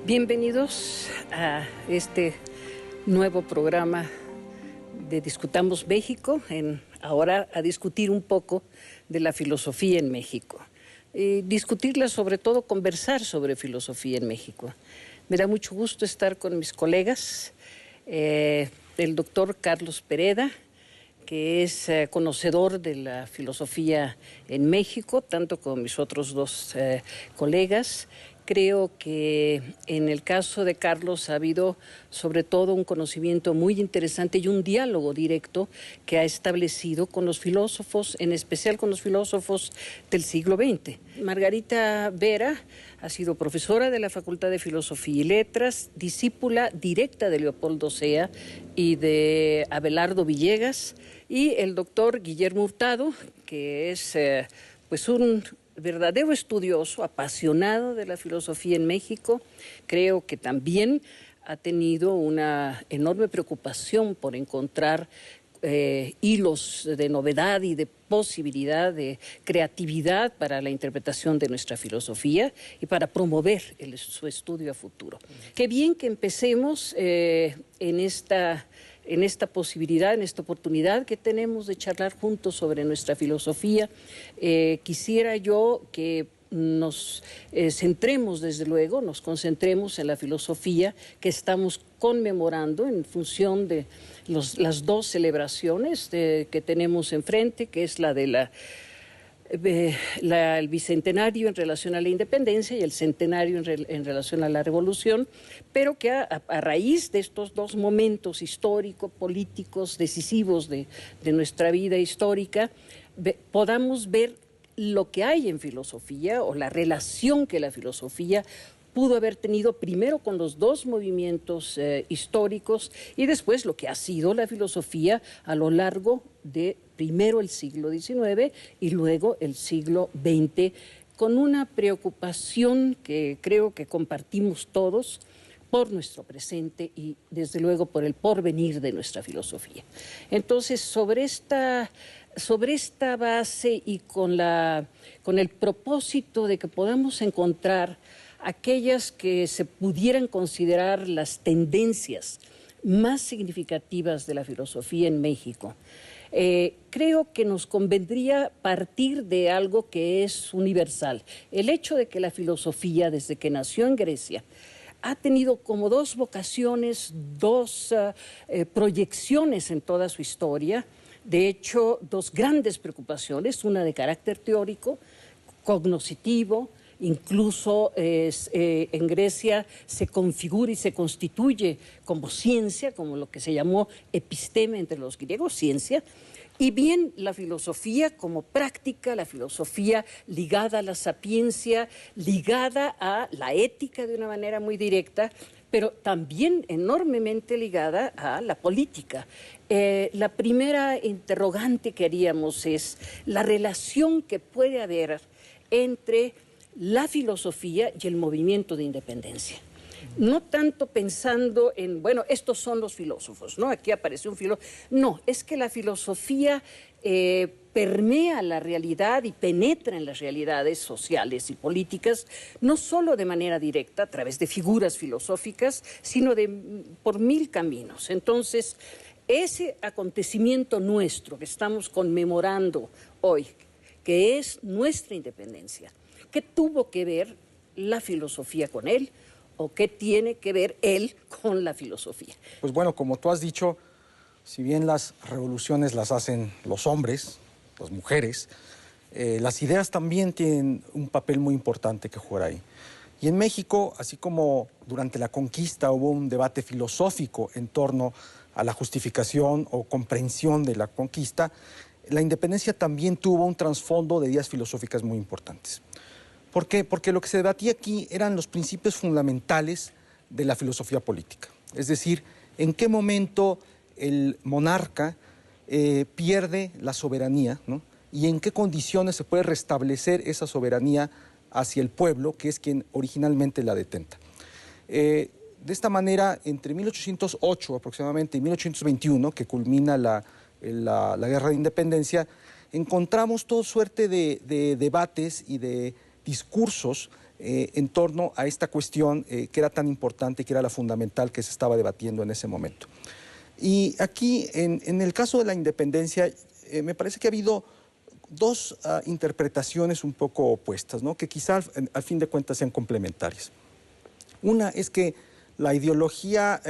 Bienvenidos a este nuevo programa de Discutamos México, ahora a discutir un poco de la filosofía en México. Discutirla, sobre todo, conversar sobre filosofía en México. Me da mucho gusto estar con mis colegas, el doctor Carlos Pereda, que es conocedor de la filosofía en México, tanto como mis otros dos colegas. Creo que en el caso de Carlos ha habido sobre todo un conocimiento muy interesante y un diálogo directo que ha establecido con los filósofos, en especial con los filósofos del siglo XX. Margarita Vera ha sido profesora de la Facultad de Filosofía y Letras, discípula directa de Leopoldo Sea y de Abelardo Villegas, y el doctor Guillermo Hurtado, que es un verdadero estudioso, apasionado de la filosofía en México. Creo que también ha tenido una enorme preocupación por encontrar hilos de novedad y de posibilidad de creatividad para la interpretación de nuestra filosofía y para promover su estudio a futuro. Qué bien que empecemos en esta posibilidad, en esta oportunidad que tenemos de charlar juntos sobre nuestra filosofía. Quisiera yo que nos centremos, desde luego, nos concentremos en la filosofía que estamos conmemorando en función de las dos celebraciones que tenemos enfrente, que es la de el bicentenario en relación a la independencia y el centenario en relación a la revolución, pero que a raíz de estos dos momentos históricos, políticos, decisivos de nuestra vida histórica, podamos ver lo que hay en filosofía o la relación que la filosofía pudo haber tenido primero con los dos movimientos históricos y después lo que ha sido la filosofía a lo largo de primero el siglo XIX y luego el siglo XX, con una preocupación que creo que compartimos todos por nuestro presente y desde luego por el porvenir de nuestra filosofía. Entonces, sobre esta base y con el propósito de que podamos encontrar aquellas que se pudieran considerar las tendencias más significativas de la filosofía en México, creo que nos convendría partir de algo que es universal. El hecho de que la filosofía, desde que nació en Grecia, ha tenido como dos vocaciones, dos proyecciones en toda su historia. De hecho, dos grandes preocupaciones, una de carácter teórico, cognoscitivo. Incluso en Grecia se configura y se constituye como ciencia, como lo que se llamó episteme entre los griegos, ciencia, y bien la filosofía como práctica, la filosofía ligada a la sapiencia, ligada a la ética de una manera muy directa, pero también enormemente ligada a la política. La primera interrogante que haríamos es la relación que puede haber entre la filosofía y el movimiento de independencia. No tanto pensando en, bueno, estos son los filósofos, ¿no? Aquí aparece un filósofo. No, es que la filosofía permea la realidad y penetra en las realidades sociales y políticas, no solo de manera directa, a través de figuras filosóficas, sino por mil caminos. Entonces, ese acontecimiento nuestro que estamos conmemorando hoy, que es nuestra independencia, ¿qué tuvo que ver la filosofía con él o qué tiene que ver él con la filosofía? Pues bueno, como tú has dicho, si bien las revoluciones las hacen los hombres, las mujeres, las ideas también tienen un papel muy importante que jugar ahí. Y en México, así como durante la conquista hubo un debate filosófico en torno a la justificación o comprensión de la conquista, la independencia también tuvo un trasfondo de ideas filosóficas muy importantes. ¿Por qué? Porque lo que se debatía aquí eran los principios fundamentales de la filosofía política. Es decir, en qué momento el monarca pierde la soberanía, ¿no? Y en qué condiciones se puede restablecer esa soberanía hacia el pueblo, que es quien originalmente la detenta. De esta manera, entre 1808 aproximadamente y 1821, que culmina la Guerra de Independencia, encontramos toda suerte de debates y de discursos en torno a esta cuestión que era tan importante y que era la fundamental que se estaba debatiendo en ese momento. Y aquí, en el caso de la independencia, me parece que ha habido dos interpretaciones un poco opuestas, ¿no? Que quizá al fin de cuentas sean complementarias. Una es que la ideología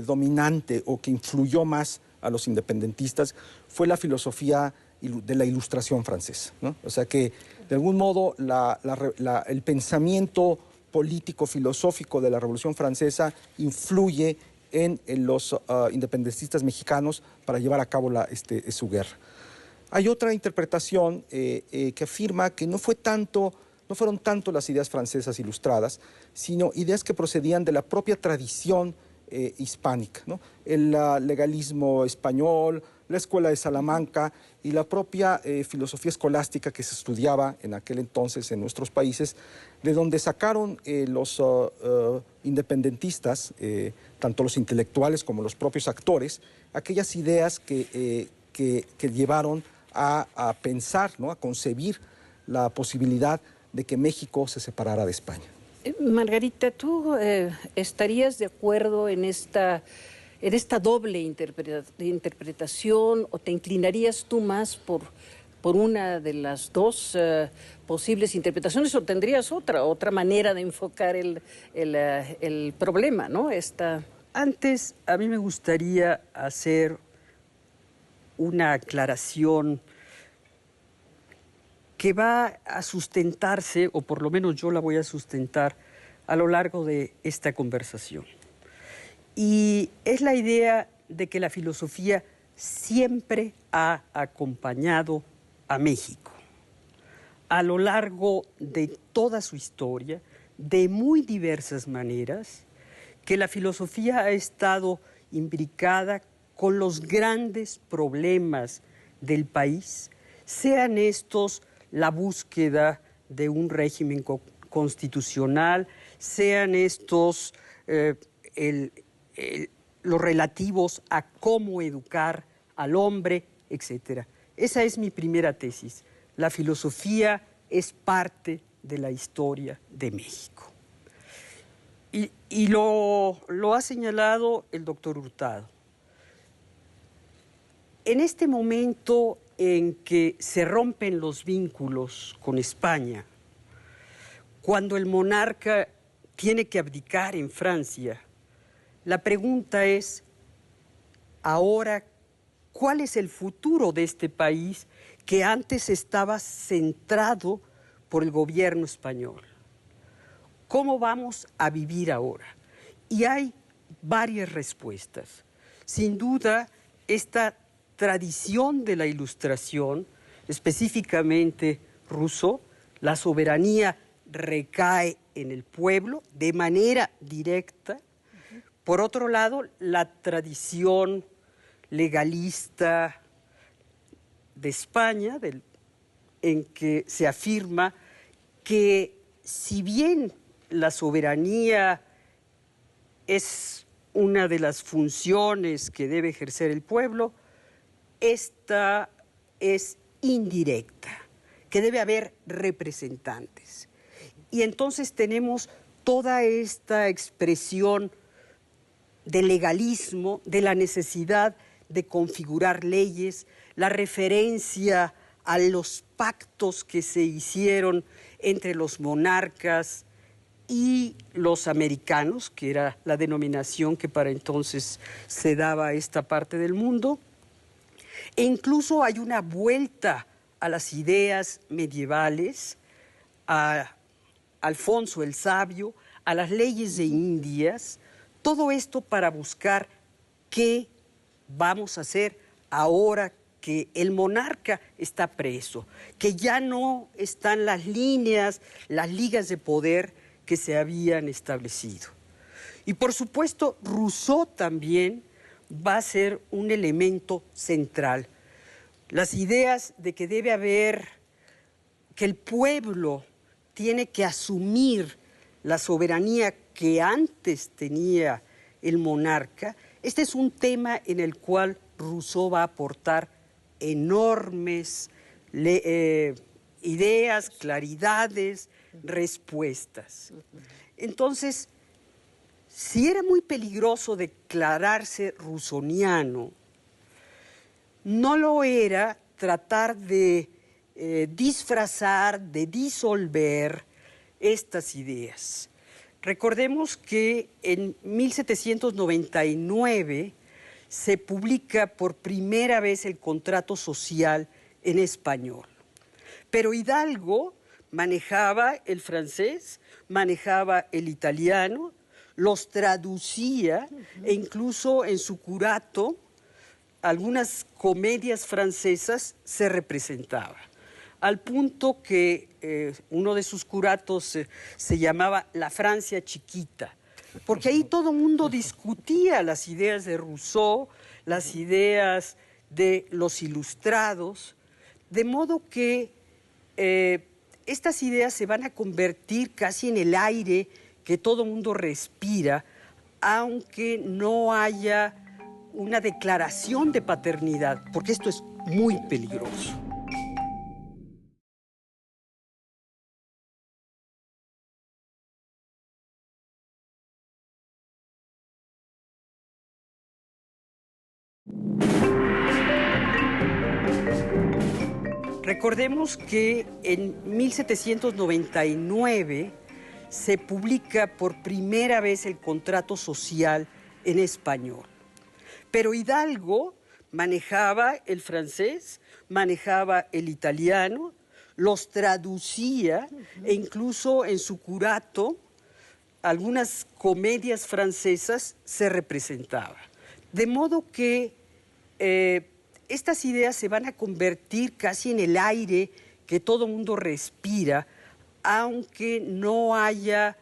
dominante o que influyó más a los independentistas fue la filosofía de la Ilustración francesa, ¿no? O sea que, de algún modo, el pensamiento político-filosófico de la Revolución Francesa influye en los independentistas mexicanos para llevar a cabo su guerra. Hay otra interpretación que afirma que no fueron tanto las ideas francesas ilustradas, sino ideas que procedían de la propia tradición hispánica, ¿no? El legalismo español, la escuela de Salamanca y la propia filosofía escolástica que se estudiaba en aquel entonces en nuestros países, de donde sacaron los independentistas, tanto los intelectuales como los propios actores, aquellas ideas que llevaron a pensar, ¿no? A concebir la posibilidad de que México se separara de España. Margarita, ¿tú estarías de acuerdo en esta doble interpretación o te inclinarías tú más por una de las dos posibles interpretaciones o tendrías otra manera de enfocar el problema, ¿no? Antes, a mí me gustaría hacer una aclaración que va a sustentarse, o por lo menos yo la voy a sustentar, a lo largo de esta conversación. Y es la idea de que la filosofía siempre ha acompañado a México. A lo largo de toda su historia, de muy diversas maneras, que la filosofía ha estado imbricada con los grandes problemas del país, sean estos la búsqueda de un régimen constitucional, sean estos los relativos a cómo educar al hombre, etc. Esa es mi primera tesis. La filosofía es parte de la historia de México. Y lo ha señalado el doctor Hurtado. En este momento en que se rompen los vínculos con España, cuando el monarca tiene que abdicar en Francia, la pregunta es, ahora, ¿cuál es el futuro de este país que antes estaba centrado por el gobierno español? ¿Cómo vamos a vivir ahora? Y hay varias respuestas. Sin duda, esta tradición de la Ilustración, específicamente Rousseau, la soberanía recae en el pueblo de manera directa. Por otro lado, la tradición legalista de España, en que se afirma que si bien la soberanía es una de las funciones que debe ejercer el pueblo, esta es indirecta, que debe haber representantes. Y entonces tenemos toda esta expresión de legalismo, de la necesidad de configurar leyes, la referencia a los pactos que se hicieron entre los monarcas y los americanos, que era la denominación que para entonces se daba a esta parte del mundo. E incluso hay una vuelta a las ideas medievales, a Alfonso el Sabio, a las leyes de Indias, todo esto para buscar qué vamos a hacer ahora que el monarca está preso, que ya no están las líneas, las ligas de poder que se habían establecido. Y por supuesto, Rousseau también va a ser un elemento central. Las ideas de que debe haber, que el pueblo tiene que asumir la soberanía que antes tenía el monarca. Este es un tema en el cual Rousseau va a aportar enormes ideas, claridades, respuestas. Entonces, si era muy peligroso declararse rousseauiano, no lo era tratar de disfrazar, de disolver estas ideas. Recordemos que en 1799 se publica por primera vez el contrato social en español. Pero Hidalgo manejaba el francés, manejaba el italiano, los traducía e incluso en su curato algunas comedias francesas se representaba. Al punto que uno de sus curatos se llamaba La Francia Chiquita, porque ahí todo el mundo discutía las ideas de Rousseau, las ideas de los ilustrados, de modo que estas ideas se van a convertir casi en el aire que todo el mundo respira, aunque no haya una declaración de paternidad, porque esto es muy peligroso. Recordemos que en 1799 se publica por primera vez el contrato social en español. Pero Hidalgo manejaba el francés, manejaba el italiano, los traducía e incluso en su curato algunas comedias francesas se representaban. De modo que estas ideas se van a convertir casi en el aire que todo el mundo respira, aunque no haya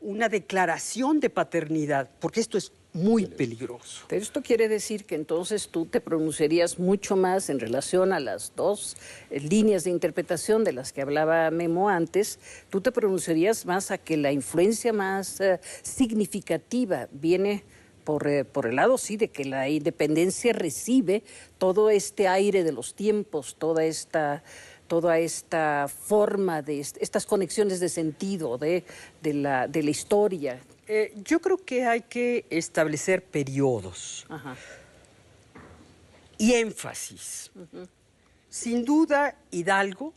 una declaración de paternidad, porque esto es muy peligroso. Pero esto quiere decir que entonces tú te pronunciarías mucho más en relación a las dos líneas de interpretación de las que hablaba Memo antes, tú te pronunciarías más a que la influencia más significativa viene por el lado, sí, de que la independencia recibe todo este aire de los tiempos, toda esta forma de estas conexiones de sentido de la historia. Yo creo que hay que establecer periodos. Ajá. Y énfasis. Sin duda, Hidalgo,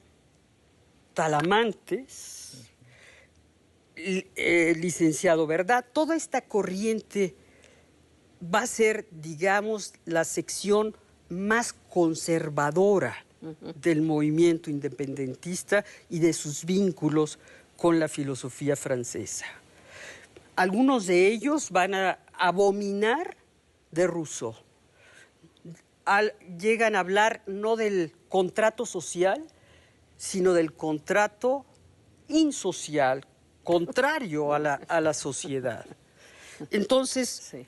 Talamantes, licenciado Verdad, toda esta corriente va a ser, digamos, la sección más conservadora del movimiento independentista y de sus vínculos con la filosofía francesa. Algunos de ellos van a abominar de Rousseau. Llegan a hablar no del contrato social, sino del contrato insocial, contrario a la sociedad. Entonces, Sí.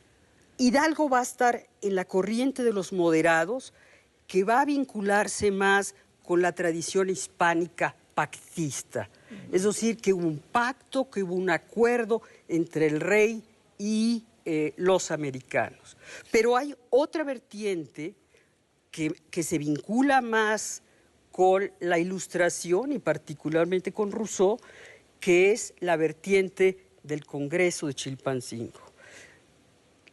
Hidalgo va a estar en la corriente de los moderados, que va a vincularse más con la tradición hispánica pactista. Es decir, que hubo un pacto, que hubo un acuerdo entre el rey y los americanos. Pero hay otra vertiente que se vincula más con la Ilustración y particularmente con Rousseau, que es la vertiente del Congreso de Chilpancingo.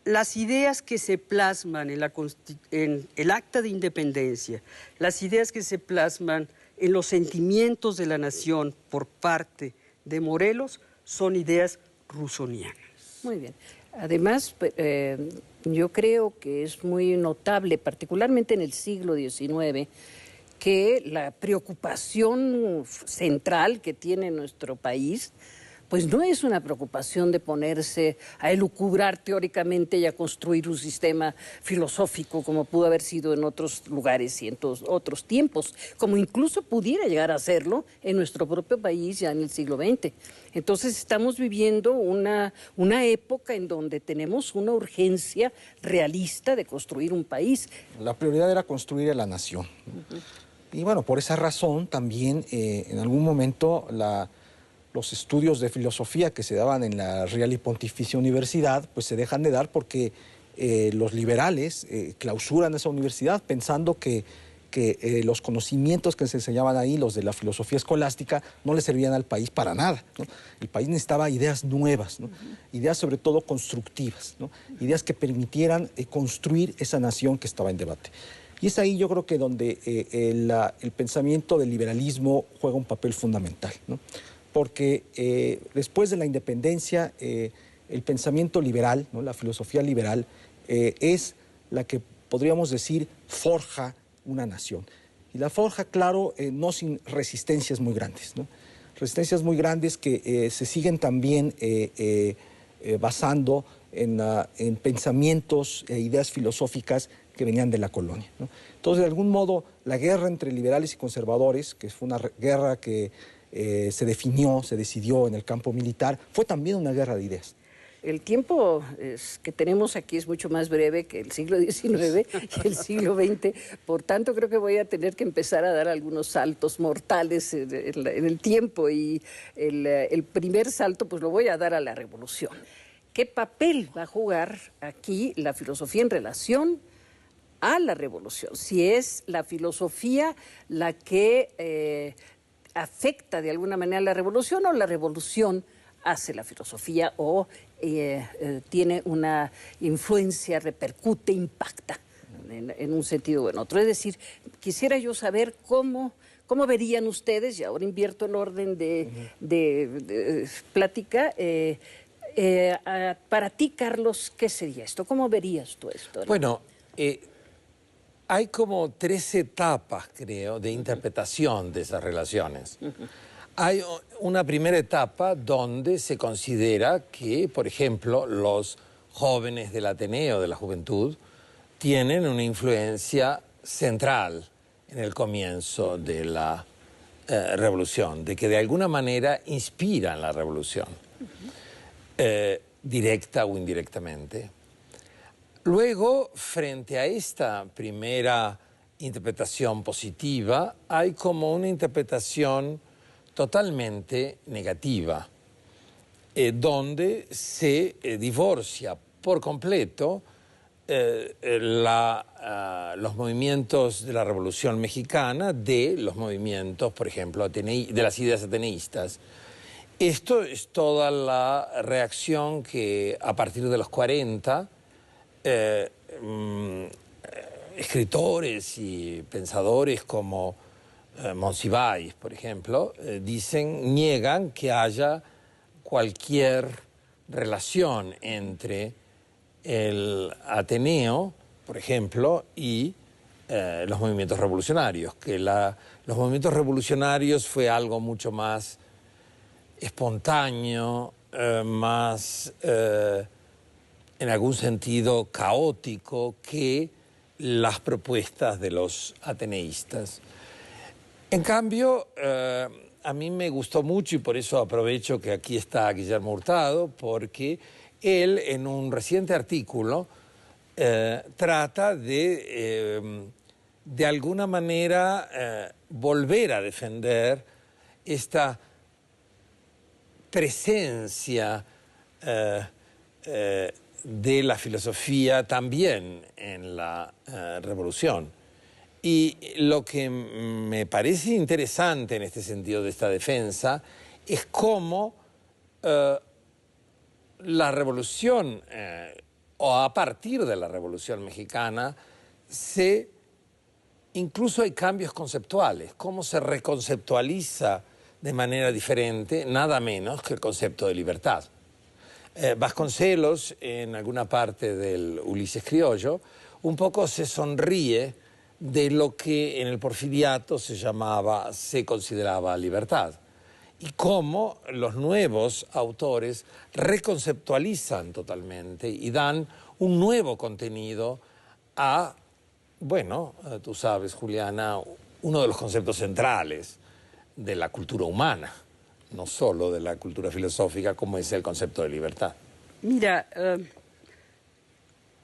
Las ideas que se plasman en el Acta de Independencia, las ideas que se plasman en los sentimientos de la nación por parte de Morelos, son ideas rousseauianas. Muy bien. Además, yo creo que es muy notable, particularmente en el siglo XIX, que la preocupación central que tiene nuestro país pues no es una preocupación de ponerse a elucubrar teóricamente y a construir un sistema filosófico como pudo haber sido en otros lugares y en otros tiempos, como incluso pudiera llegar a serlo en nuestro propio país ya en el siglo XX. Entonces estamos viviendo una época en donde tenemos una urgencia realista de construir un país. La prioridad era construir a la nación. Y bueno, por esa razón también en algún momento los estudios de filosofía que se daban en la Real y Pontificia Universidad pues se dejan de dar porque los liberales clausuran esa universidad pensando que los conocimientos que se enseñaban ahí, los de la filosofía escolástica, no le servían al país para nada, ¿no? El país necesitaba ideas nuevas, ¿no? Ideas sobre todo constructivas, ¿no? Ideas que permitieran construir esa nación que estaba en debate. Y es ahí yo creo que donde el pensamiento del liberalismo juega un papel fundamental, ¿no? Porque después de la independencia, el pensamiento liberal, ¿no? La filosofía liberal, es la que podríamos decir forja una nación. Y la forja, claro, no sin resistencias muy grandes, ¿no? Resistencias muy grandes que se siguen también basando en pensamientos e ideas filosóficas que venían de la colonia, ¿no? Entonces, de algún modo, la guerra entre liberales y conservadores, que fue una guerra que se decidió en el campo militar, fue también una guerra de ideas. El tiempo que tenemos aquí es mucho más breve que el siglo XIX y el siglo XX, por tanto creo que voy a tener que empezar a dar algunos saltos mortales en el tiempo y el primer salto pues lo voy a dar a la revolución. ¿Qué papel va a jugar aquí la filosofía en relación a la revolución? Si es la filosofía la que afecta de alguna manera a la revolución o la revolución hace la filosofía o tiene una influencia, repercute, impacta en un sentido o en otro. Es decir, quisiera yo saber cómo verían ustedes, y ahora invierto el orden de plática, para ti, Carlos, ¿qué sería esto? ¿Cómo verías tú esto? Bueno, hay como 3 etapas, creo, de interpretación de esas relaciones. Hay una primera etapa donde se considera que, por ejemplo, los jóvenes del Ateneo, de la juventud, tienen una influencia central en el comienzo de la revolución, de que de alguna manera inspiran la revolución, directa o indirectamente. Luego, frente a esta primera interpretación positiva, hay como una interpretación totalmente negativa, donde se divorcia por completo los movimientos de la Revolución Mexicana de los movimientos, por ejemplo, de las ideas ateneístas. Esto es toda la reacción que a partir de los 40 escritores y pensadores como Monsiváis, por ejemplo, niegan que haya cualquier relación entre el Ateneo, por ejemplo, y los movimientos revolucionarios, que los movimientos revolucionarios fue algo mucho más espontáneo, más, en algún sentido, caótico que las propuestas de los ateneístas. En cambio, a mí me gustó mucho, y por eso aprovecho que aquí está Guillermo Hurtado, porque él, en un reciente artículo, trata de alguna manera, volver a defender esta presencia de la filosofía también en la revolución. Y lo que me parece interesante en este sentido de esta defensa es cómo la revolución, o a partir de la Revolución Mexicana, incluso hay cambios conceptuales, cómo se reconceptualiza de manera diferente, nada menos que el concepto de libertad. Vasconcelos, en alguna parte del Ulises criollo, un poco se sonríe de lo que en el porfiriato se consideraba libertad. y cómo los nuevos autores reconceptualizan totalmente y dan un nuevo contenido a, bueno, tú sabes, Juliana, uno de los conceptos centrales de la cultura humana, no solo de la cultura filosófica, como es el concepto de libertad. Mira,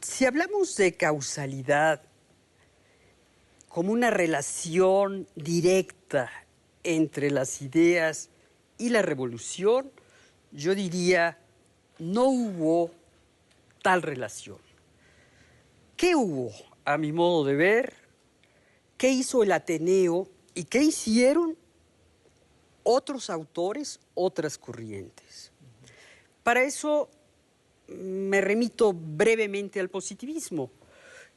si hablamos de causalidad como una relación directa entre las ideas y la revolución, yo diría, no hubo tal relación. ¿Qué hubo, a mi modo de ver? ¿Qué hizo el Ateneo y qué hicieron otros autores, otras corrientes? Para eso me remito brevemente al positivismo.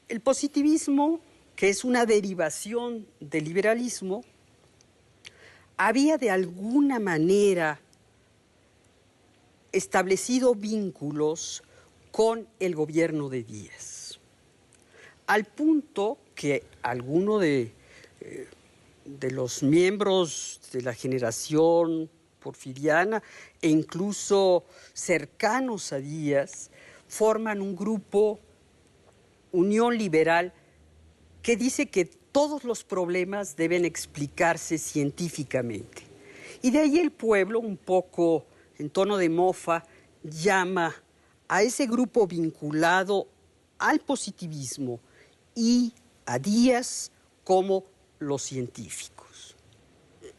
El positivismo, que es una derivación del liberalismo, había de alguna manera establecido vínculos con el gobierno de Díaz, al punto que alguno de los miembros de la generación porfiriana e incluso cercanos a Díaz forman un grupo, Unión Liberal, que dice que todos los problemas deben explicarse científicamente. Y de ahí el pueblo, un poco en tono de mofa, llama a ese grupo vinculado al positivismo y a Díaz como los científicos.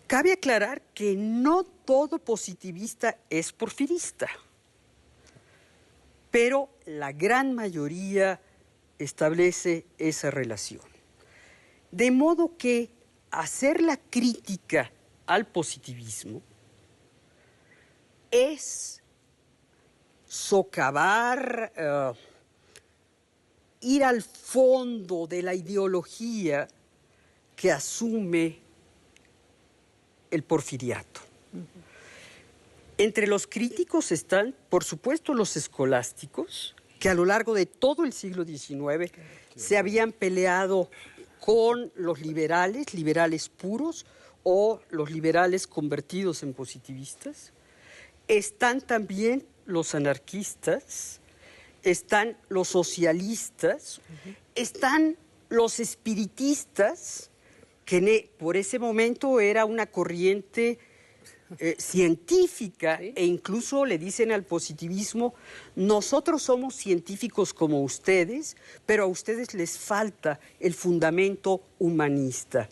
Cabe aclarar que no todo positivista es porfirista, pero la gran mayoría establece esa relación. De modo que hacer la crítica al positivismo es socavar, ir al fondo de la ideología que asume el porfiriato. Entre los críticos están, por supuesto, los escolásticos, que a lo largo de todo el siglo XIX se habían peleado con los liberales, liberales puros o los liberales convertidos en positivistas. Están también los anarquistas, están los socialistas, están los espiritistas, que por ese momento era una corriente científica, ¿sí? E incluso le dicen al positivismo: nosotros somos científicos como ustedes, pero a ustedes les falta el fundamento humanista.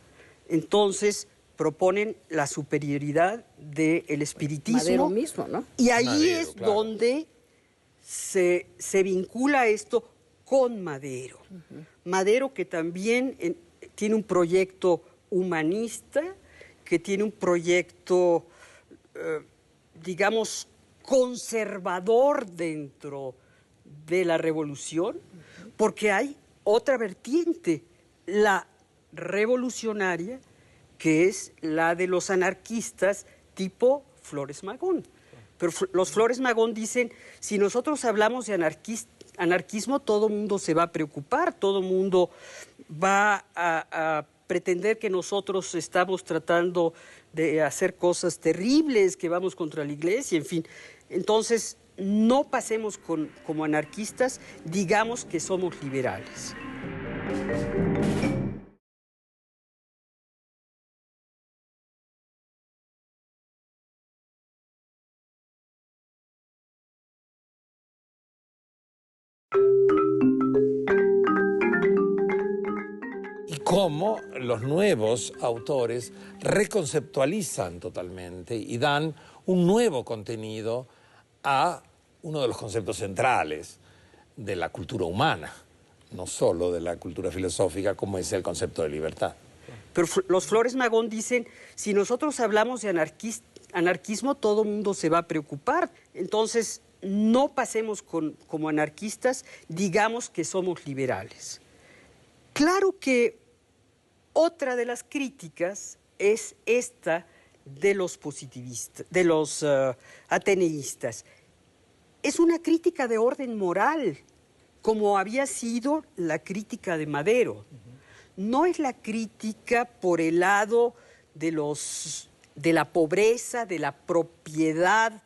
Entonces proponen la superioridad del espiritismo. Madero mismo, ¿no? Y ahí Madero, es claro, donde se vincula esto con Madero. Madero, que también tiene un proyecto humanista, que tiene un proyecto, digamos, conservador dentro de la revolución, porque hay otra vertiente, la revolucionaria, que es la de los anarquistas tipo Flores Magón. Pero los Flores Magón dicen, si nosotros hablamos de anarquismo, todo el mundo se va a preocupar, todo el mundo va a pretender que nosotros estamos tratando de hacer cosas terribles, que vamos contra la iglesia, en fin. Entonces, no pasemos como anarquistas, digamos que somos liberales. Y cómo los nuevos autores reconceptualizan totalmente y dan un nuevo contenido a uno de los conceptos centrales de la cultura humana, no solo de la cultura filosófica, como es el concepto de libertad. Pero los Flores Magón dicen, si nosotros hablamos de anarquismo, todo el mundo se va a preocupar. Entonces, no pasemos como anarquistas, digamos que somos liberales. Claro que otra de las críticas es esta de los positivistas, de los ateneístas. Es una crítica de orden moral, como había sido la crítica de Madero. No es la crítica por el lado de los de la pobreza, de la propiedad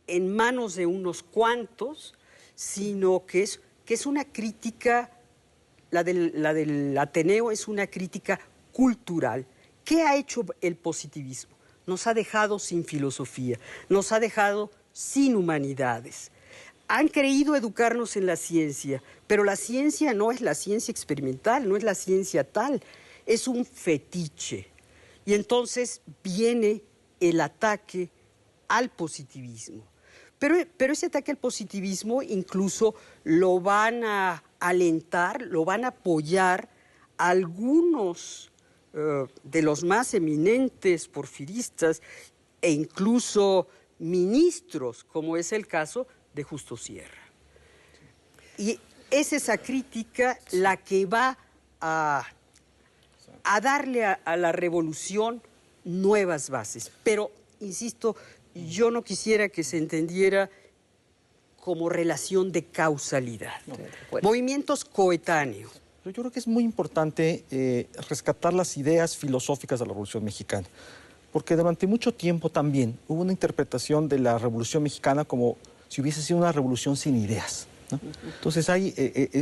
en manos de unos cuantos, sino que es una crítica, la del Ateneo es una crítica cultural. ¿Qué ha hecho el positivismo? Nos ha dejado sin filosofía, nos ha dejado sin humanidades. Han querido educarnos en la ciencia, pero la ciencia no es la ciencia experimental, no es la ciencia tal, es un fetiche. Y entonces viene el ataque al positivismo. Pero ese ataque al positivismo incluso lo van a alentar, lo van a apoyar algunos de los más eminentes porfiristas e incluso ministros, como es el caso de Justo Sierra. Y es esa crítica la que va a darle a la revolución nuevas bases. Pero, insisto, yo no quisiera que se entendiera como relación de causalidad. Movimientos coetáneos. Yo creo que es muy importante rescatar las ideas filosóficas de la Revolución Mexicana, porque durante mucho tiempo también hubo una interpretación de la Revolución Mexicana como si hubiese sido una revolución sin ideas, ¿no? Entonces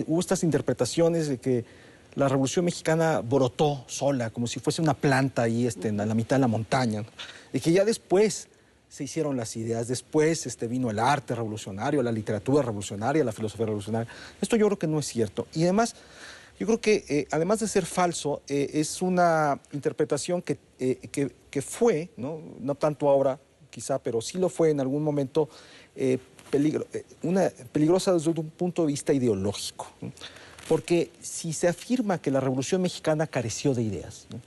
hubo estas interpretaciones de que la Revolución Mexicana brotó sola, como si fuese una planta ahí en la mitad de la montaña, ¿no? Y que ya después se hicieron las ideas, después vino el arte revolucionario, la literatura revolucionaria, la filosofía revolucionaria. Esto yo creo que no es cierto. Y además, yo creo que además de ser falso, es una interpretación que fue, no tanto ahora quizá, pero sí lo fue en algún momento, peligrosa desde un punto de vista ideológico, ¿no? Porque si se afirma que la Revolución Mexicana careció de ideas, ¿no?,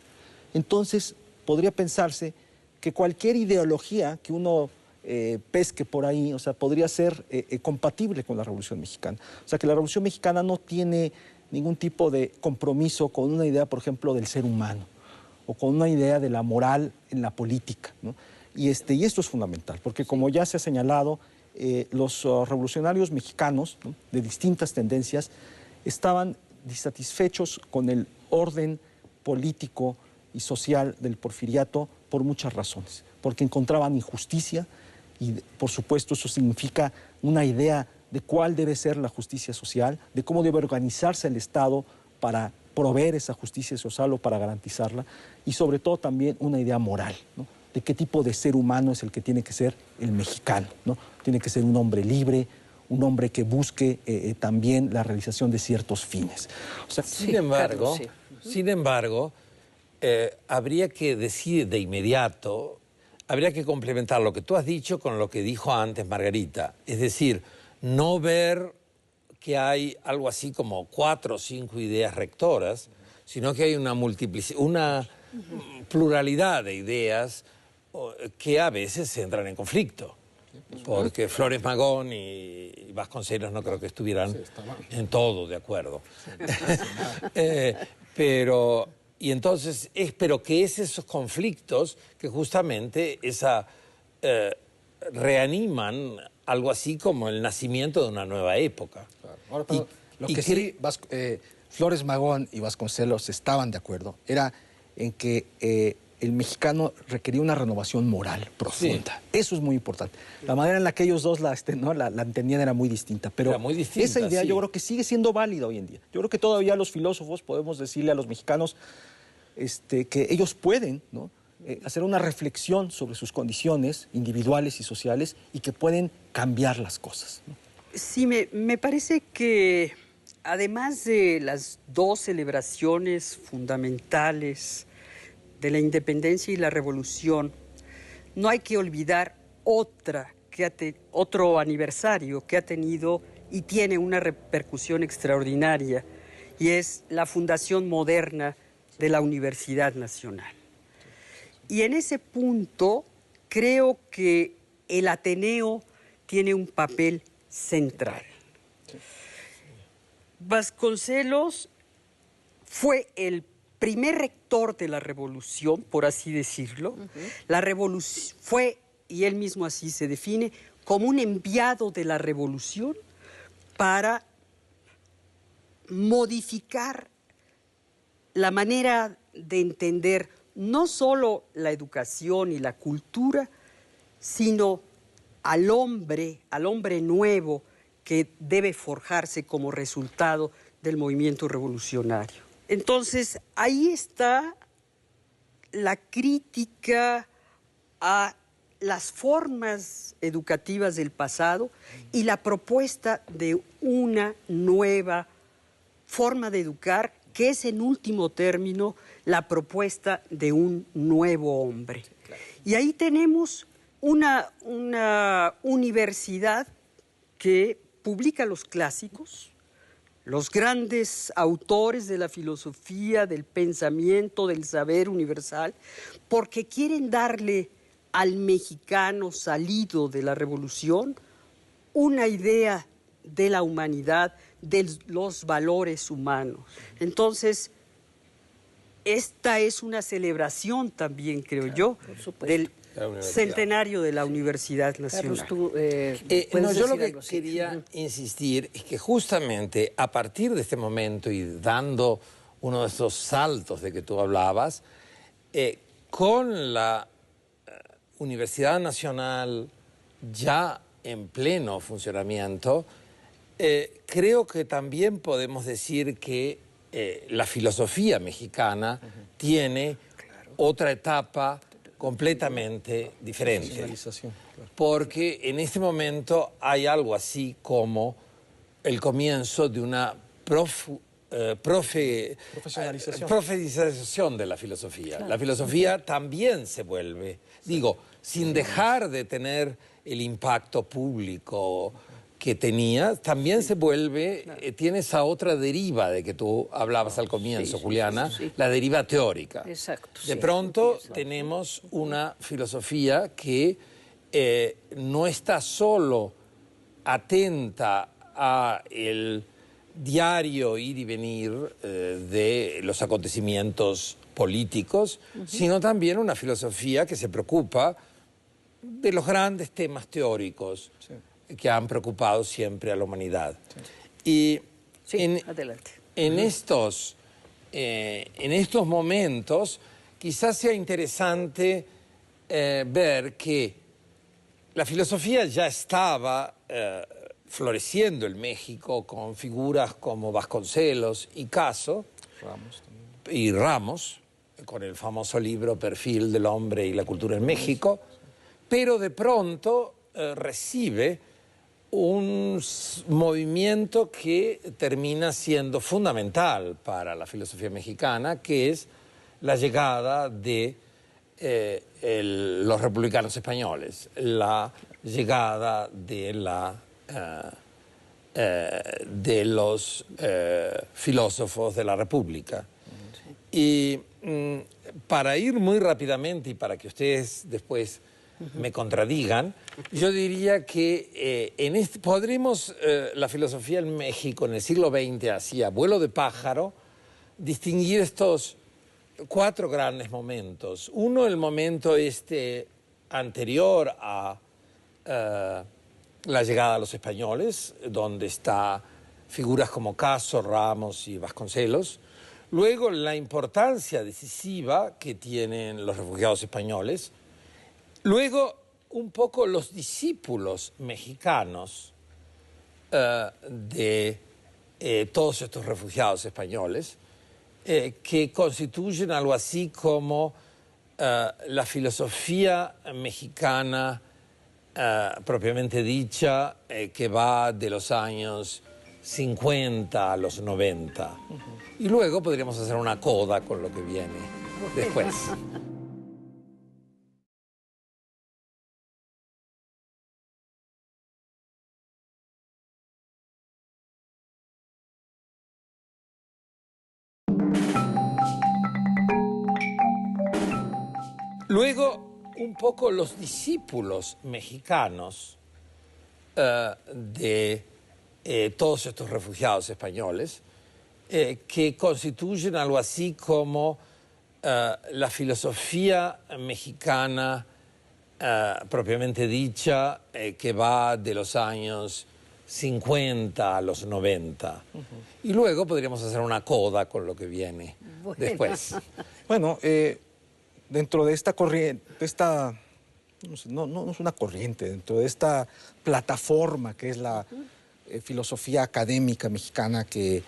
entonces podría pensarse que cualquier ideología que uno pesque por ahí, o sea, podría ser compatible con la Revolución Mexicana. O sea, que la Revolución Mexicana no tiene ningún tipo de compromiso con una idea, por ejemplo, del ser humano, o con una idea de la moral en la política, ¿no? Y esto es fundamental, porque como ya se ha señalado, los revolucionarios mexicanos, ¿no?, de distintas tendencias, estaban disatisfechos con el orden político y social del porfiriato por muchas razones, porque encontraban injusticia y, por supuesto, eso significa una idea de cuál debe ser la justicia social, de cómo debe organizarse el Estado para proveer esa justicia social o para garantizarla, y sobre todo también una idea moral, ¿no?, de qué tipo de ser humano es el que tiene que ser el mexicano, ¿no? Tiene que ser un hombre libre, un hombre que busque también la realización de ciertos fines. O sea, sin embargo, habría que decir de inmediato, habría que complementar lo que tú has dicho con lo que dijo antes Margarita. Es decir, no ver que hay algo así como 4 o 5 ideas rectoras, sino que hay una pluralidad de ideas que a veces entran en conflicto. Porque Flores Magón y Vasconcelos no creo que estuvieran en todo de acuerdo. Pero que es esos conflictos que justamente reaniman algo así como el nacimiento de una nueva época. Claro. Ahora, pero lo que sí Flores Magón y Vasconcelos estaban de acuerdo era en que el mexicano requería una renovación moral profunda. Sí. Eso es muy importante. La manera en la que ellos dos la entendían era muy distinta, pero era muy distinta, esa idea yo creo que sigue siendo válida hoy en día. Yo creo que todavía los filósofos podemos decirle a los mexicanos que ellos pueden, ¿no?, hacer una reflexión sobre sus condiciones individuales y sociales y que pueden cambiar las cosas, ¿no? Sí, me parece que además de las 2 celebraciones fundamentales de la independencia y la revolución, no hay que olvidar otro aniversario que ha tenido y tiene una repercusión extraordinaria, y es la fundación moderna de la Universidad Nacional. Y en ese punto creo que el Ateneo tiene un papel central. Vasconcelos fue el primer rector de la revolución, por así decirlo. La revolución fue, y él mismo así se define, como un enviado de la revolución para modificar la manera de entender no solo la educación y la cultura, sino al hombre nuevo que debe forjarse como resultado del movimiento revolucionario. Entonces, ahí está la crítica a las formas educativas del pasado y la propuesta de una nueva forma de educar, que es en último término la propuesta de un nuevo hombre. Y ahí tenemos una universidad que publica los clásicos, los grandes autores de la filosofía, del pensamiento, del saber universal, porque quieren darle al mexicano salido de la revolución una idea de la humanidad, de los valores humanos. Entonces, esta es una celebración también, creo yo, del centenario de la Universidad Nacional. Carlos, tú, yo lo que quería insistir es que justamente a partir de este momento y dando uno de esos saltos de que tú hablabas, con la Universidad Nacional ya en pleno funcionamiento, creo que también podemos decir que la filosofía mexicana tiene otra etapa completamente diferente. Porque en este momento hay algo así como el comienzo de una profesionalización de la filosofía. Claro. La filosofía también se vuelve, sin dejar de tener el impacto público que tenía, también se vuelve, tiene esa otra deriva de que tú hablabas al comienzo, Juliana, la deriva teórica. Exacto. De pronto tenemos una filosofía que no está solo atenta a el diario ir y venir de los acontecimientos políticos, sino también una filosofía que se preocupa de los grandes temas teóricos que han preocupado siempre a la humanidad. Y adelante. En estos momentos quizás sea interesante ver que la filosofía ya estaba floreciendo en México con figuras como Vasconcelos y Caso, y Ramos, con el famoso libro Perfil del hombre y la cultura en México, pero de pronto recibe un movimiento que termina siendo fundamental para la filosofía mexicana, que es la llegada de los republicanos españoles, la llegada de los filósofos de la República. Y para ir muy rápidamente y para que ustedes después me contradigan, yo diría que la filosofía en México en el siglo XX, así a vuelo de pájaro, distinguir estos 4 grandes momentos. Uno, el momento anterior a la llegada de los españoles, donde está figuras como Caso, Ramos y Vasconcelos. Luego, la importancia decisiva que tienen los refugiados españoles. Luego, un poco los discípulos mexicanos de todos estos refugiados españoles, que constituyen algo así como la filosofía mexicana propiamente dicha, que va de los años 50 a los 90. Y luego podríamos hacer una coda con lo que viene después. Luego, un poco los discípulos mexicanos de todos estos refugiados españoles, que constituyen algo así como la filosofía mexicana propiamente dicha, que va de los años 50 a los 90. Y luego podríamos hacer una coda con lo que viene después. Bueno, dentro de esta corriente, no es una corriente, dentro de esta plataforma que es la filosofía académica mexicana que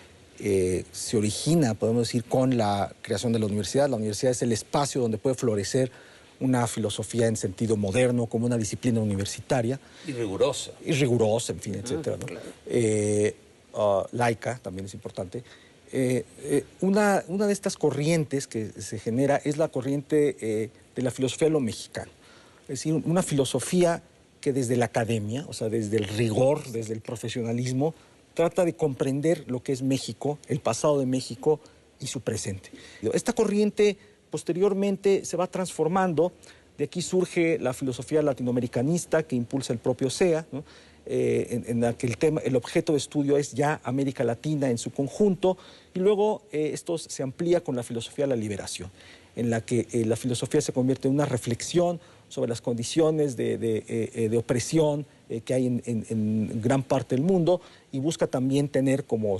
se origina, podemos decir, con la creación de la universidad. La universidad es el espacio donde puede florecer una filosofía en sentido moderno, como una disciplina universitaria. Y rigurosa. Y rigurosa, en fin, etcétera, ¿no? Claro. Laica, también es importante. Una de estas corrientes que se genera es la corriente de la filosofía de lo mexicano. Es decir, una filosofía que desde la academia, o sea, desde el rigor, desde el profesionalismo, trata de comprender lo que es México, el pasado de México y su presente. Esta corriente posteriormente se va transformando. De aquí surge la filosofía latinoamericanista que impulsa el propio CEA, ¿no? En la que el objeto de estudio es ya América Latina en su conjunto, y luego esto se amplía con la filosofía de la liberación, en la que la filosofía se convierte en una reflexión sobre las condiciones de opresión que hay en gran parte del mundo, y busca también tener como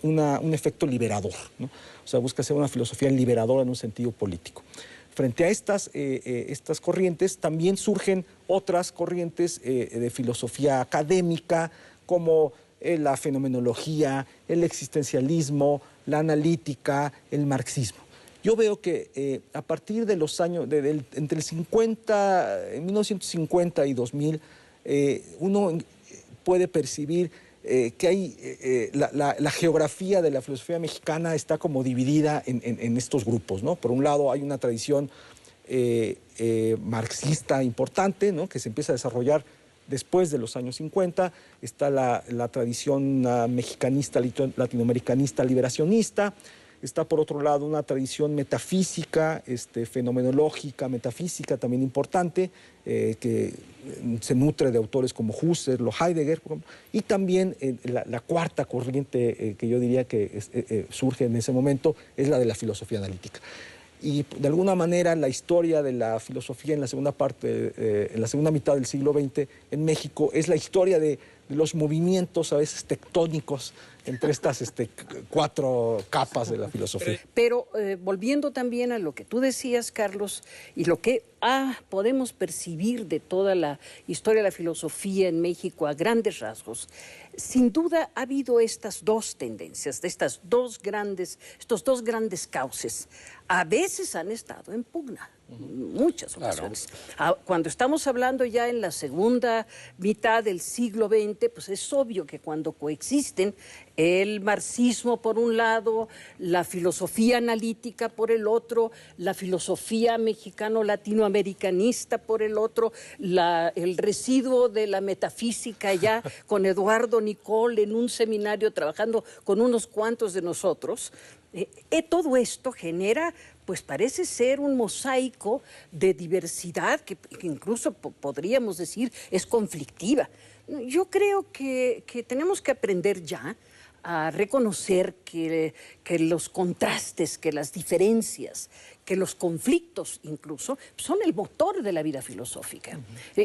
un efecto liberador, ¿no? O sea, busca ser una filosofía liberadora en un sentido político. Frente a estas corrientes también surgen otras corrientes de filosofía académica, como la fenomenología, el existencialismo, la analítica, el marxismo. Yo veo que a partir de los años, entre el 1950 y 2000, uno puede percibir que hay la geografía de la filosofía mexicana está como dividida en estos grupos, ¿no? Por un lado hay una tradición marxista importante, ¿no? Que se empieza a desarrollar después de los años 50, está la tradición mexicanista, latinoamericanista, liberacionista. Está, por otro lado, una tradición metafísica, fenomenológica, metafísica también importante, que se nutre de autores como Husserl o Heidegger, y también la cuarta corriente que yo diría que surge en ese momento es la de la filosofía analítica. Y de alguna manera la historia de la filosofía en la segunda mitad del siglo XX en México es la historia de los movimientos a veces tectónicos entre estas cuatro capas de la filosofía. Pero volviendo también a lo que tú decías, Carlos, y lo que podemos percibir de toda la historia de la filosofía en México a grandes rasgos, sin duda ha habido estas dos tendencias, estos dos grandes cauces. A veces han estado en pugna, muchas ocasiones. Claro. Cuando estamos hablando ya en la segunda mitad del siglo XX, pues es obvio que cuando coexisten el marxismo por un lado, la filosofía analítica por el otro, la filosofía mexicano-latinoamericanista por el otro, el residuo de la metafísica ya con Eduardo Nicol en un seminario trabajando con unos cuantos de nosotros, todo esto genera, pues parece ser un mosaico de diversidad que incluso podríamos decir es conflictiva. Yo creo que tenemos que aprender ya a reconocer que los contrastes, que las diferencias, que los conflictos incluso son el motor de la vida filosófica.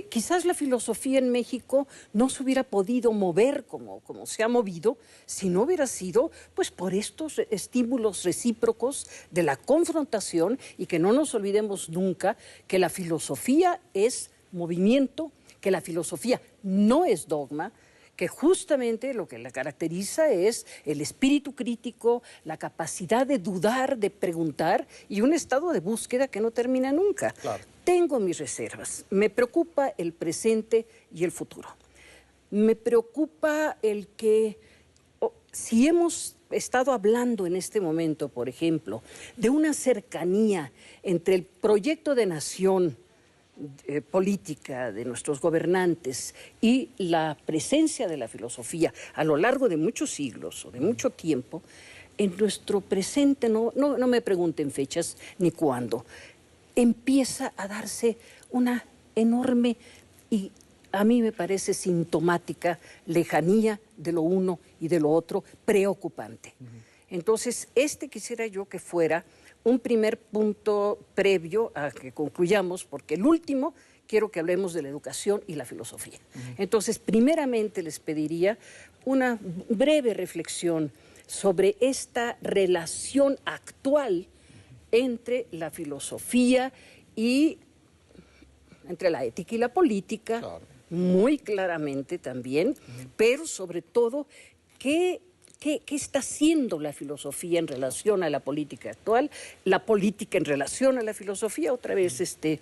Quizás la filosofía en México no se hubiera podido mover como se ha movido si no hubiera sido pues por estos estímulos recíprocos de la confrontación, y que no nos olvidemos nunca que la filosofía es movimiento, que la filosofía no es dogma, que justamente lo que la caracteriza es el espíritu crítico, la capacidad de dudar, de preguntar, y un estado de búsqueda que no termina nunca. Claro. Tengo mis reservas. Me preocupa el presente y el futuro. Me preocupa el que, si hemos estado hablando en este momento, por ejemplo, de una cercanía entre el proyecto de nación política de nuestros gobernantes y la presencia de la filosofía a lo largo de muchos siglos o de mucho tiempo, en nuestro presente, no me pregunten fechas ni cuándo, empieza a darse una enorme y a mí me parece sintomática lejanía de lo uno y de lo otro, preocupante. Entonces, quisiera yo que fuera un primer punto previo a que concluyamos, porque el último quiero que hablemos de la educación y la filosofía. Entonces, primeramente les pediría una breve reflexión sobre esta relación actual entre la filosofía y entre la ética y la política, claro, muy claramente también, pero sobre todo, ¿qué está haciendo la filosofía en relación a la política actual? La política en relación a la filosofía, otra vez esta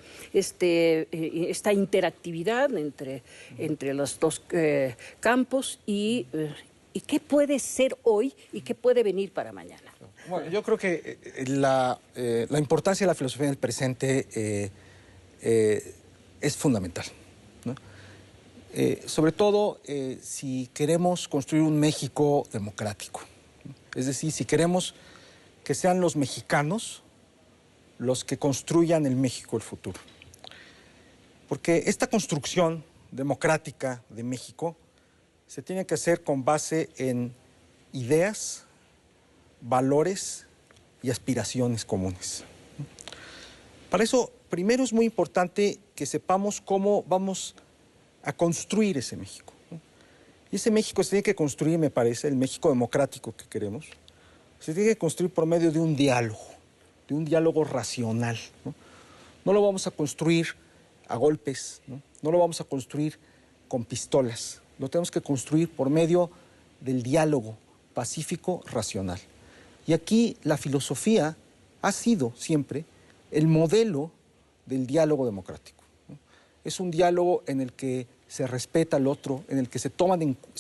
interactividad entre los dos campos y qué puede ser hoy y qué puede venir para mañana. Bueno, yo creo que la importancia de la filosofía en el presente es fundamental, ¿no? Sobre todo si queremos construir un México democrático. Es decir, si queremos que sean los mexicanos los que construyan el México del futuro. Porque esta construcción democrática de México se tiene que hacer con base en ideas, valores y aspiraciones comunes. Para eso, primero es muy importante que sepamos cómo vamos a construir ese México, ¿no? Y ese México se tiene que construir, me parece, el México democrático que queremos, se tiene que construir por medio de un diálogo racional, ¿no? No lo vamos a construir a golpes, ¿no? No lo vamos a construir con pistolas, lo tenemos que construir por medio del diálogo pacífico racional. Y aquí la filosofía ha sido siempre el modelo del diálogo democrático, ¿no? Es un diálogo en el que se respeta al otro, en el que se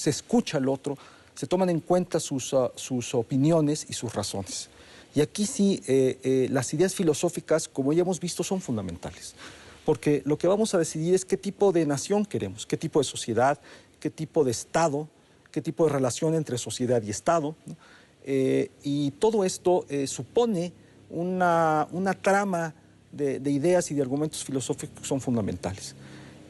escucha al otro, se toman en cuenta sus opiniones y sus razones. Y aquí sí, las ideas filosóficas, como ya hemos visto, son fundamentales. Porque lo que vamos a decidir es qué tipo de nación queremos, qué tipo de sociedad, qué tipo de Estado, qué tipo de relación entre sociedad y Estado, ¿no? Y todo esto supone una trama de ideas y de argumentos filosóficos que son fundamentales.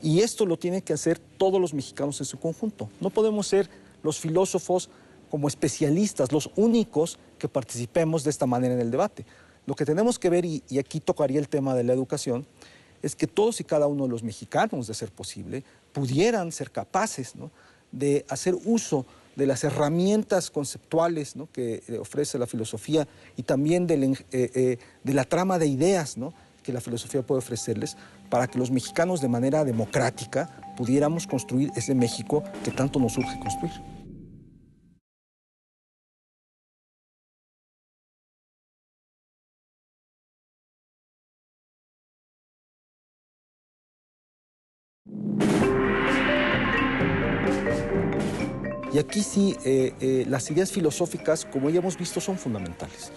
Y esto lo tienen que hacer todos los mexicanos en su conjunto. No podemos ser los filósofos como especialistas, los únicos que participemos de esta manera en el debate. Lo que tenemos que ver, y aquí tocaría el tema de la educación, es que todos y cada uno de los mexicanos, de ser posible, pudieran ser capaces, ¿no?, de hacer uso de las herramientas conceptuales, ¿no?, que ofrece la filosofía y también de la trama de ideas, ¿no?, que la filosofía puede ofrecerles, para que los mexicanos de manera democrática pudiéramos construir ese México que tanto nos urge construir. Y aquí sí, las ideas filosóficas, como ya hemos visto, son fundamentales.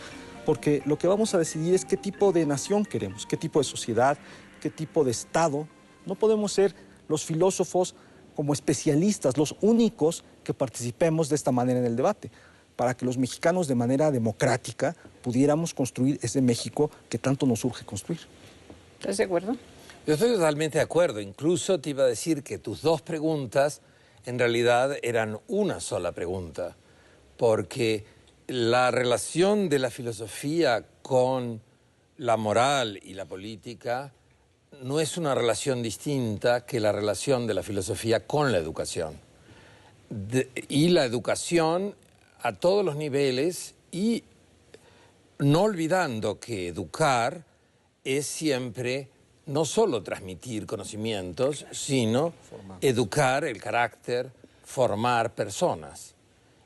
Porque lo que vamos a decidir es qué tipo de nación queremos, qué tipo de sociedad, qué tipo de Estado. No podemos ser los filósofos como especialistas, los únicos que participemos de esta manera en el debate, para que los mexicanos de manera democrática pudiéramos construir ese México que tanto nos urge construir. ¿Estás de acuerdo? Yo estoy totalmente de acuerdo. Incluso te iba a decir que tus dos preguntas en realidad eran una sola pregunta, porque la relación de la filosofía con la moral y la política no es una relación distinta que la relación de la filosofía con la educación. Y la educación a todos los niveles, y no olvidando que educar es siempre no solo transmitir conocimientos, sino educar el carácter, formar personas.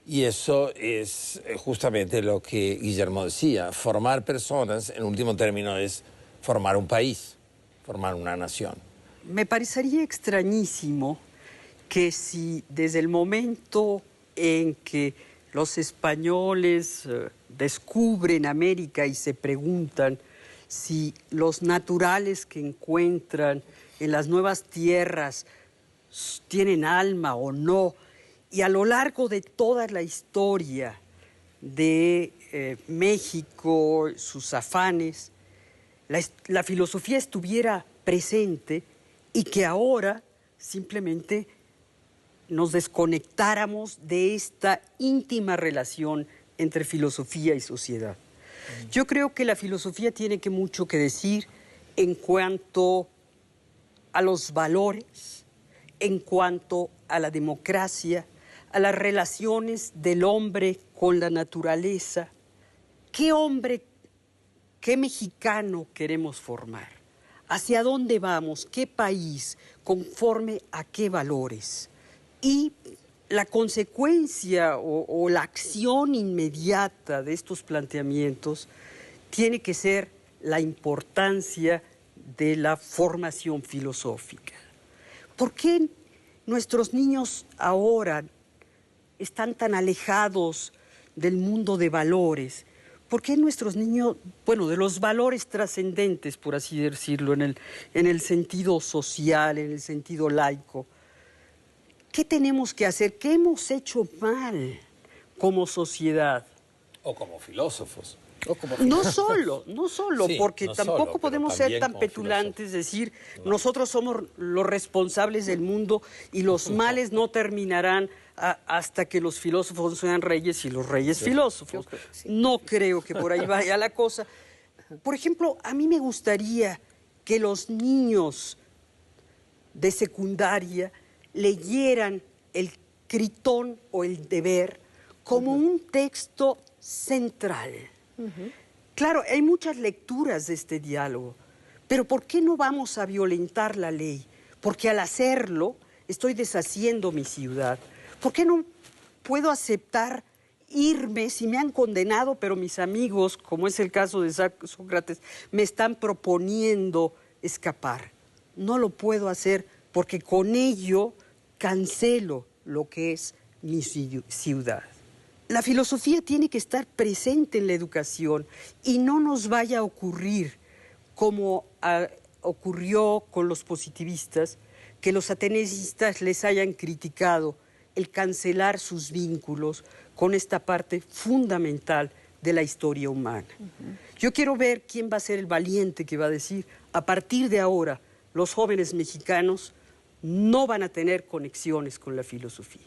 Y eso es justamente lo que Guillermo decía. Formar personas, en último término, es formar un país, formar una nación. Me parecería extrañísimo que si desde el momento en que los españoles descubren América y se preguntan si los naturales que encuentran en las nuevas tierras tienen alma o no, y a lo largo de toda la historia de México, sus afanes, la filosofía estuviera presente y que ahora simplemente nos desconectáramos de esta íntima relación entre filosofía y sociedad. Yo creo que la filosofía tiene mucho que decir en cuanto a los valores, en cuanto a la democracia, a las relaciones del hombre con la naturaleza. ¿Qué ¿qué mexicano queremos formar? ¿Hacia dónde vamos? ¿Qué país? ¿Conforme a qué valores? Y la consecuencia o la acción inmediata de estos planteamientos tiene que ser la importancia de la formación filosófica. ¿Por qué nuestros niños ahora están tan alejados del mundo de valores? ¿Por qué nuestros niños, bueno, de los valores trascendentes, por así decirlo, en el sentido social, en el sentido laico? ¿Qué tenemos que hacer? ¿Qué hemos hecho mal como sociedad? O como filósofos. No solo, Sí, porque no tampoco solo, pero podemos ser también tan como petulantes, decir, nosotros somos los responsables del mundo y los males no terminarán hasta que los filósofos sean reyes y los reyes filósofos. No creo que por ahí vaya la cosa. Por ejemplo, a mí me gustaría que los niños de secundaria leyeran el Critón o el Deber como un texto central. Claro, hay muchas lecturas de este diálogo, pero ¿por qué no vamos a violentar la ley? Porque al hacerlo estoy deshaciendo mi ciudad. ¿Por qué no puedo aceptar irme si me han condenado, pero mis amigos, como es el caso de Sócrates, me están proponiendo escapar? No lo puedo hacer porque con ello cancelo lo que es mi ciudad. La filosofía tiene que estar presente en la educación y no nos vaya a ocurrir como ocurrió con los positivistas, que los ateneístas les hayan criticado el cancelar sus vínculos con esta parte fundamental de la historia humana. Yo quiero ver quién va a ser el valiente que va a decir, a partir de ahora, los jóvenes mexicanos no van a tener conexiones con la filosofía.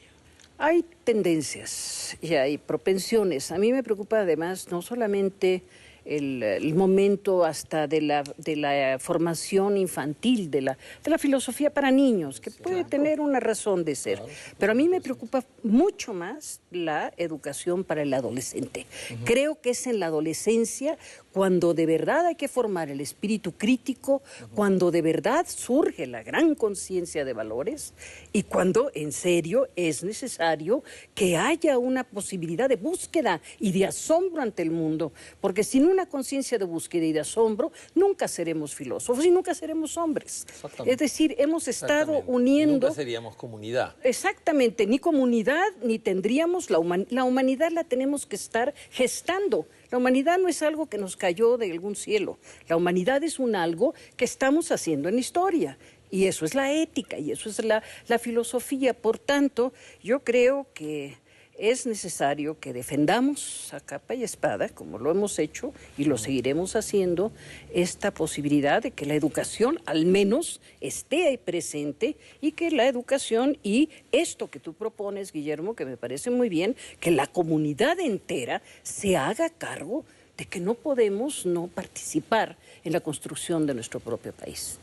Hay tendencias y hay propensiones. A mí me preocupa además no solamente el momento hasta de la formación infantil, de la filosofía para niños, que puede tener una razón de ser. Pero a mí me preocupa mucho más la educación para el adolescente. Creo que es en la adolescencia cuando de verdad hay que formar el espíritu crítico, cuando de verdad surge la gran conciencia de valores y cuando en serio es necesario que haya una posibilidad de búsqueda y de asombro ante el mundo, porque sin una conciencia de búsqueda y de asombro nunca seremos filósofos y nunca seremos hombres. Es decir, hemos estado uniendo... Nunca seríamos comunidad. Exactamente, ni comunidad, ni tendríamos la humanidad la tenemos que estar gestando. La humanidad no es algo que nos cayó de algún cielo. La humanidad es un algo que estamos haciendo en historia. Y eso es la ética, y eso es la filosofía. Por tanto, yo creo que es necesario que defendamos a capa y espada, como lo hemos hecho y lo seguiremos haciendo, esta posibilidad de que la educación al menos esté ahí presente y que la educación y esto que tú propones, Guillermo, que me parece muy bien, que la comunidad entera se haga cargo de que no podemos no participar en la construcción de nuestro propio país.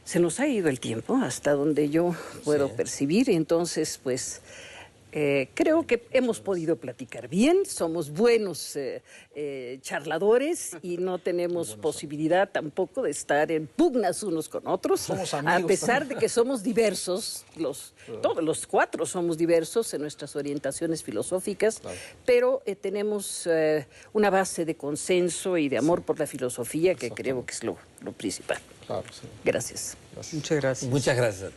Se nos ha ido el tiempo hasta donde yo puedo percibir, y entonces pues... creo que hemos podido platicar bien, somos buenos charladores y no tenemos posibilidad tampoco de estar en pugnas unos con otros, Somos amigos, a pesar de que somos diversos, todos los cuatro somos diversos en nuestras orientaciones filosóficas, pero tenemos una base de consenso y de amor por la filosofía que creo que es lo principal. Claro, sí. Gracias. Muchas gracias. Muchas gracias.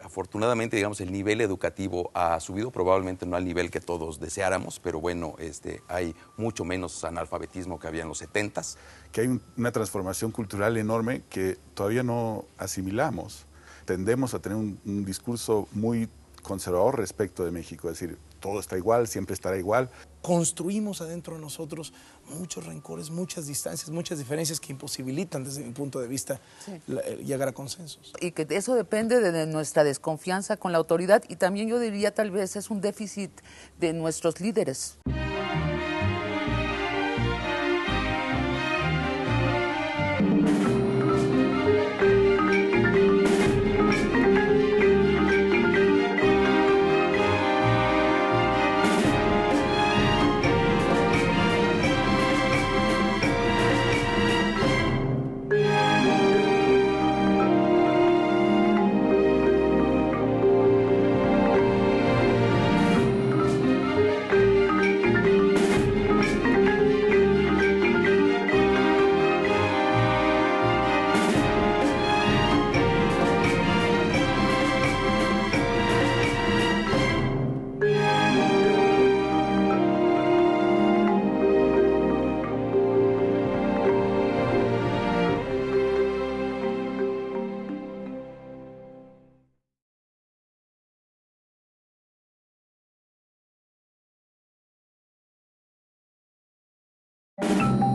Afortunadamente, digamos, el nivel educativo ha subido, probablemente no al nivel que todos deseáramos, pero bueno, hay mucho menos analfabetismo que había en los 70s. Que hay una transformación cultural enorme que todavía no asimilamos. Tendemos a tener un discurso muy conservador respecto de México, es decir, todo está igual, siempre estará igual. Construimos adentro de nosotros muchos rencores, muchas distancias, muchas diferencias que imposibilitan desde mi punto de vista llegar a consensos. Y que eso depende de nuestra desconfianza con la autoridad y también yo diría tal vez es un déficit de nuestros líderes. Thank you.